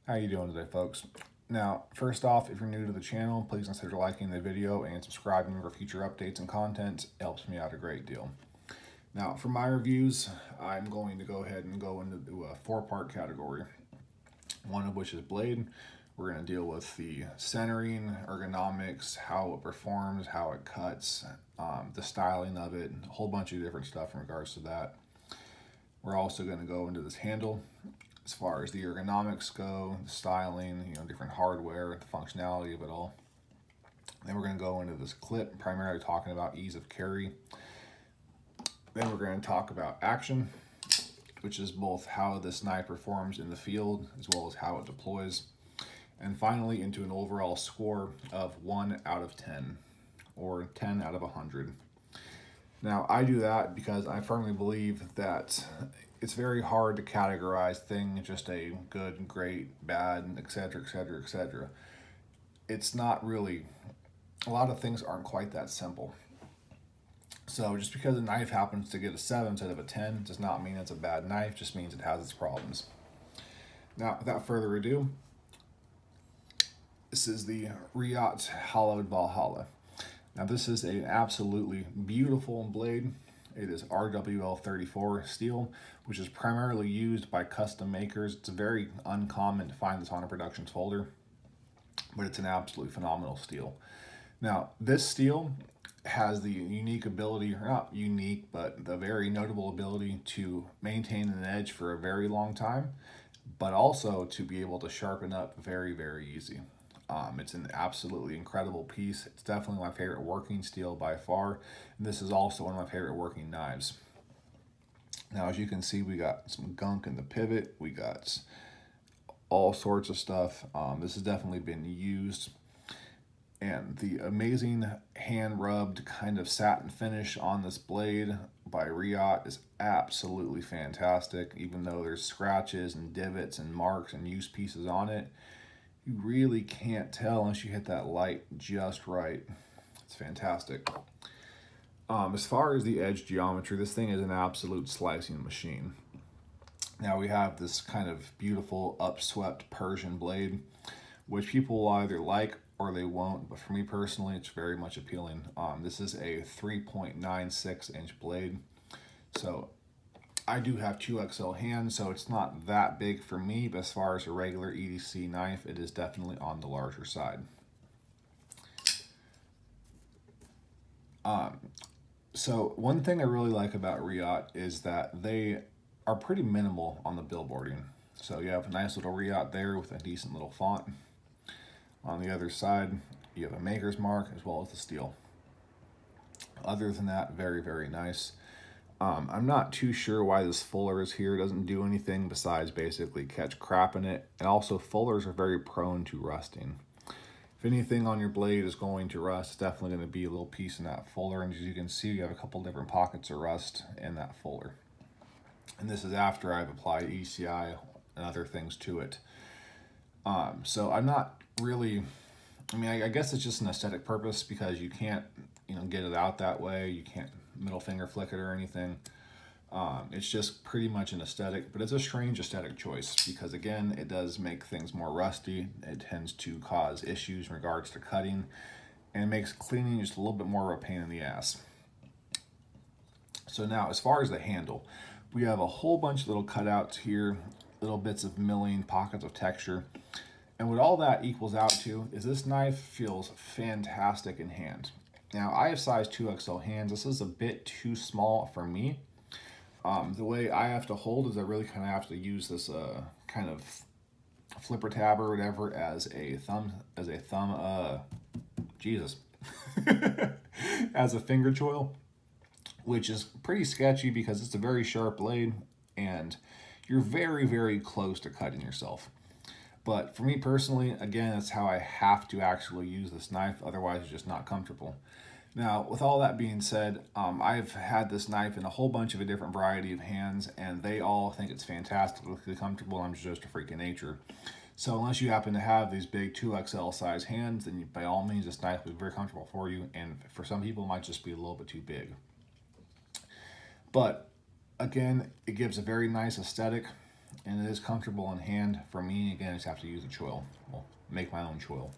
How you doing today, folks? Now, first off, if you're new to the channel, please consider liking the video and subscribing for future updates and content. It helps me out a great deal. Now, for my reviews, I'm going to go ahead and go into a four-part category, one of which is blade. We're going to deal with the centering, ergonomics, how it performs, how it cuts, the styling of it, a whole bunch of different stuff in regards to that. We're also going to go into this handle, as far as the ergonomics go, the styling, different hardware, the functionality of it all. Then we're going to go into this clip, primarily talking about ease of carry. Then we're going to talk about action, which is both how this knife performs in the field as well as how it deploys. And finally, into an overall score of 1 out of 10 or 10 out of 100. Now, I do that because I firmly believe that it's very hard to categorize things just a good, great, bad, etc., etc., etc. It's not really, a lot of things aren't quite that simple. So just because a knife happens to get a 7 instead of a 10 does not mean it's a bad knife, just means it has its problems. Now, without further ado, this is the Reate Hollowed Valhalla. Now, this is an absolutely beautiful blade. It is RWL34 steel, which is primarily used by custom makers. It's very uncommon to find this on a production folder, but it's an absolutely phenomenal steel. Now, this steel has the unique ability, or not unique, but the very notable ability to maintain an edge for a very long time, but also to be able to sharpen up very, very easy. It's an absolutely incredible piece. It's definitely my favorite working steel by far. And this is also one of my favorite working knives. Now, as you can see, we got some gunk in the pivot. We got all sorts of stuff. This has definitely been used. And the amazing hand-rubbed kind of satin finish on this blade by Reate is absolutely fantastic. Even though there's scratches and divots and marks and use pieces on it, you really can't tell unless you hit that light just right. It's fantastic. As far as the edge geometry, this thing is an absolute slicing machine. Now we have this kind of beautiful upswept Persian blade, which people will either like or they won't, but for me personally, it's very much appealing. This is a 3.96-inch blade, so I do have 2XL hands, so it's not that big for me, but as far as a regular EDC knife, it is definitely on the larger side. So one thing I really like about Reate is that they are pretty minimal on the billboarding. So you have a nice little Reate there with a decent little font. On the other side, you have a maker's mark as well as the steel. Other than that, very, very nice. I'm not too sure why this fuller is here. It doesn't do anything besides basically catch crap in it. And also, fullers are very prone to rusting. If anything on your blade is going to rust, it's definitely going to be a little piece in that fuller. And as you can see, you have a couple different pockets of rust in that fuller. And this is after I've applied ECI and other things to it. So I'm not really, I guess it's just an aesthetic purpose because you can't, get it out that way. You can't middle finger flick it or anything. It's just pretty much an aesthetic, but it's a strange aesthetic choice because, again, it does make things more rusty. It tends to cause issues in regards to cutting, and it makes cleaning just a little bit more of a pain in the ass. So now, as far as the handle, we have a whole bunch of little cutouts here, little bits of milling, pockets of texture. And what all that equals out to is this knife feels fantastic in hand. Now, I have size 2XL hands. This is a bit too small for me. The way I have to hold is I really kind of have to use this kind of flipper tab or whatever as a thumb, Jesus, as a finger choil, which is pretty sketchy because it's a very sharp blade and you're very, very close to cutting yourself. But for me personally, again, that's how I have to actually use this knife. Otherwise, it's just not comfortable. Now, with all that being said, I've had this knife in a whole bunch of a different variety of hands, and they all think it's fantastically comfortable. I'm just a freak of nature. So unless you happen to have these big 2XL size hands, then by all means, this knife will be very comfortable for you. And for some people, it might just be a little bit too big. But again, it gives a very nice aesthetic. and it is comfortable in hand. For me, again, I just have to use a choil. Well, make my own choil.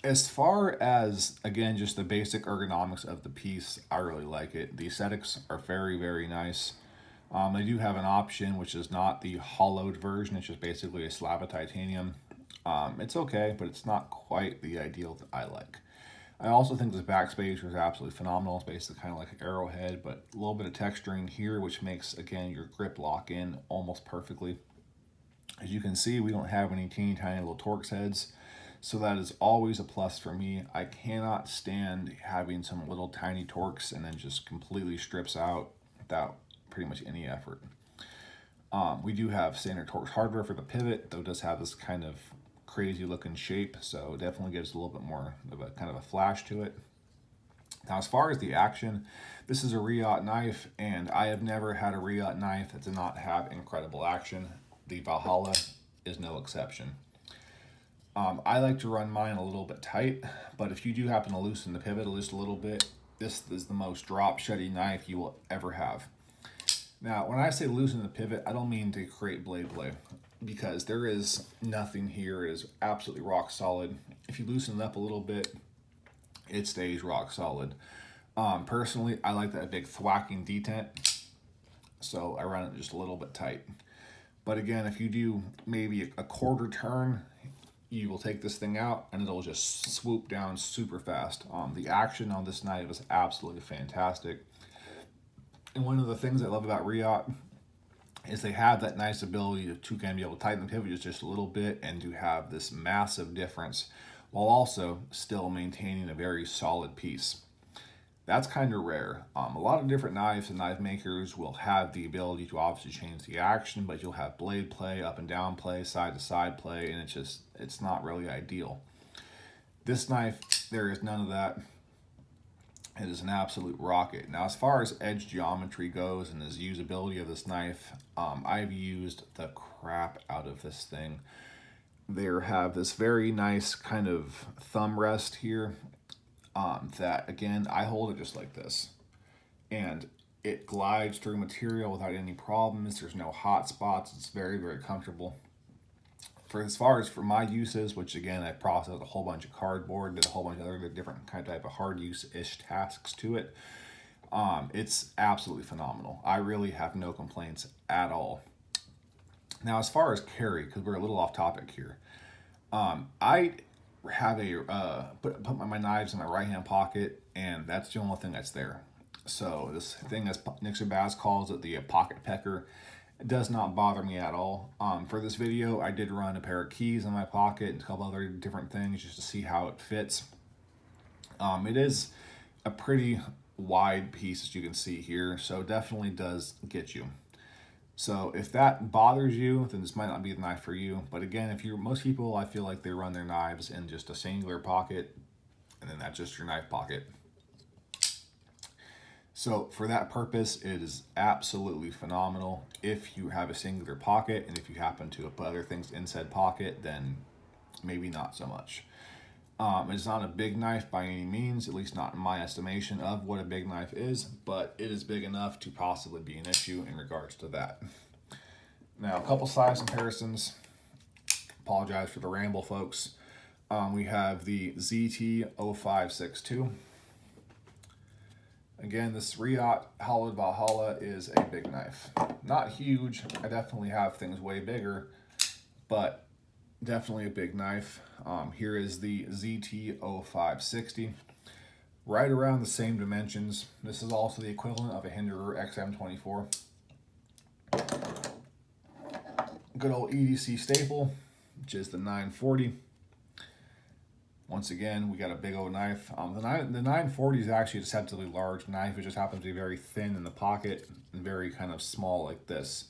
As far as, again, just the basic ergonomics of the piece, I really like it. The aesthetics are very, very nice. They do have an option, which is not the hollowed version. It's just basically a slab of titanium. It's okay, but it's not quite the ideal that I like. I also think this backspacer is absolutely phenomenal. It's basically kind of like an arrowhead, but a little bit of texturing here, which makes, again, your grip lock in almost perfectly. As you can see, we don't have any teeny tiny little Torx heads, so that is always a plus for me. I cannot stand having some little tiny Torx and then just completely strips out without pretty much any effort. We do have standard Torx hardware for the pivot, though it does have this kind of crazy looking shape, so it definitely gives a little bit more of a kind of a flash to it. Now, as far as the action, this is a Reate knife, and I have never had a Reate knife that did not have incredible action. The Valhalla is no exception. I like to run mine a little bit tight, but if you do happen to loosen the pivot just a little bit, this is the most drop shutty knife you will ever have. Now, when I say loosen the pivot, I don't mean to create blade play, because there is nothing here. It is absolutely rock solid. If you loosen it up a little bit, it stays rock solid. Personally, I like that big thwacking detent, so I run it just a little bit tight. But again, if you do maybe a quarter turn, you will take this thing out and it'll just swoop down super fast. The action on this knife is absolutely fantastic. And one of the things I love about Reate is they have that nice ability to again be able to tighten the pivot just a little bit and to have this massive difference while also still maintaining a very solid piece. That's kind of rare. A lot of different knives and knife makers will have the ability to obviously change the action, but you'll have blade play, up and down play, side to side play, and it's not really ideal. This knife, there is none of that. It is an absolute rocket. Now, as far as edge geometry goes and the usability of this knife, I've used the crap out of this thing. They have this very nice kind of thumb rest here. That again, I hold it just like this, and it glides through material without any problems. There's no hot spots. It's very, very comfortable. For as far as for my uses, which again, I processed a whole bunch of cardboard, did a whole bunch of other different kind of type of hard use-ish tasks to it. It's absolutely phenomenal. I really have no complaints at all. Now, as far as carry, because we're a little off topic here, I have a put my knives in my right hand pocket, and that's the only thing that's there. So this thing, as Nixon Bass calls it, the pocket pecker, it does not bother me at all. For this video, I did run a pair of keys in my pocket and a couple other different things just to see how it fits. It is a pretty wide piece, as you can see here, so it definitely does get you. So if that bothers you, then this might not be the knife for you. But again, if you're most people, I feel like they run their knives in just a singular pocket, and then that's just your knife pocket. So for that purpose, it is absolutely phenomenal. If you have a singular pocket, and if you happen to put other things in said pocket, then maybe not so much. It's not a big knife by any means, at least not in my estimation of what a big knife is, but it is big enough to possibly be an issue in regards to that. Now, a couple size comparisons. Apologize for the ramble, folks. We have the ZT-0562. Again, this Reate Hollowed Valhalla is a big knife. Not huge. I definitely have things way bigger, but definitely a big knife. Here is the ZT-0560. Right around the same dimensions. This is also the equivalent of a Hinderer XM24. Good old EDC staple, which is the 940. Once again, we got a big old knife. The 940 is actually a deceptively large knife. It just happens to be very thin in the pocket and very kind of small like this.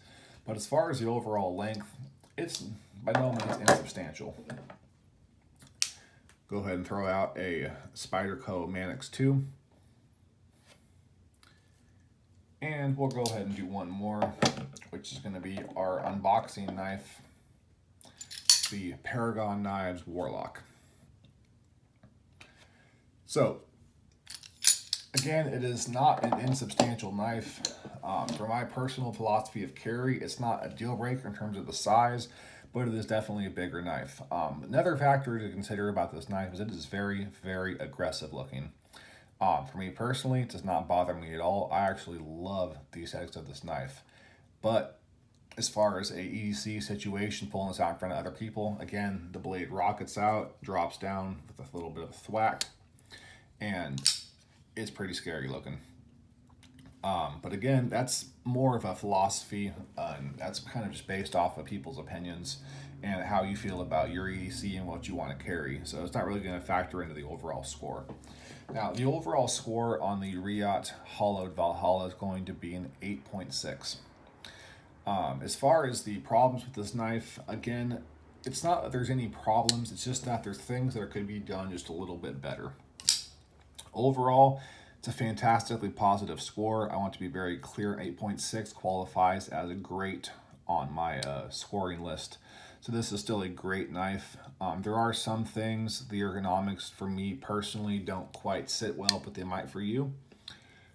But as far as the overall length, it's by no means insubstantial. Go ahead and throw out a Spyderco Manix 2. And we'll go ahead and do one more, which is going to be our unboxing knife, the Paragon Knives Warlock. So, again, it is not an insubstantial knife. For my personal philosophy of carry, it's not a deal breaker in terms of the size, but it is definitely a bigger knife. Another factor to consider about this knife is it is very, very aggressive looking. For me personally, it does not bother me at all. I actually love the aesthetics of this knife. But as far as a EDC situation, pulling this out in front of other people, again, the blade rockets out, drops down with a little bit of a thwack, and it's pretty scary looking. But again, that's more of a philosophy, and that's kind of just based off of people's opinions and how you feel about your EDC and what you want to carry. So it's not really going to factor into the overall score. Now, the overall score on the Reate Hollowed Valhalla is going to be an 8.6. As far as the problems with this knife, again, it's not that there's any problems, it's just that there's things that could be done just a little bit better. Overall, it's a fantastically positive score. I want to be very clear, 8.6 qualifies as a great on my scoring list. So this is still a great knife. There are some things, the ergonomics for me personally don't quite sit well, but they might for you.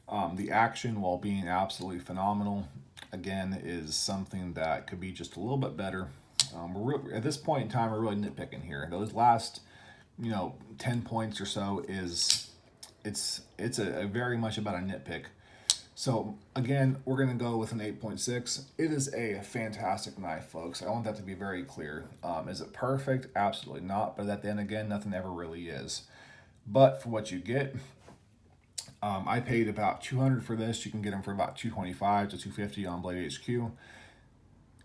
The action, while being absolutely phenomenal, again, is something that could be just a little bit better. At this point in time, we're really nitpicking here. Those last, 10 points or so it's a very much about a nitpick. So again, we're gonna go with an 8.6. It is a fantastic knife, folks. I want that to be very clear. Is it perfect? Absolutely not. But then again, nothing ever really is. But for what you get, I paid about $200 for this. You can get them for about $225 to $250 on Blade HQ.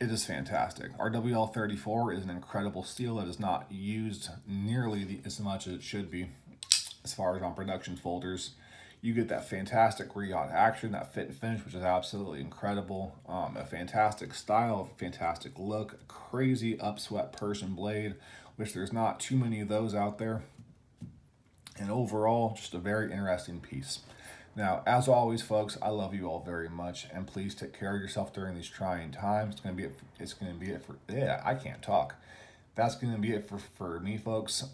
It is fantastic. RWL34 is an incredible steel that is not used nearly as much as it should be as far as on production folders. You get that fantastic Reate action, that fit and finish, which is absolutely incredible. A fantastic style, a fantastic look, a crazy upswept Persian blade, which there's not too many of those out there. And overall, just a very interesting piece. Now, as always, folks, I love you all very much, and please take care of yourself during these trying times. It's gonna be it for yeah, I can't talk. That's gonna be it for me, folks.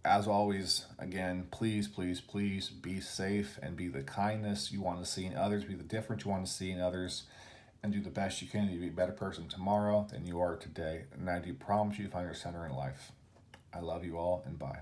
As always, again, please, please, please be safe and be the kindness you want to see in others, be the difference you want to see in others, and do the best you can to be a better person tomorrow than you are today. And I do promise you to find your center in life. I love you all, and bye.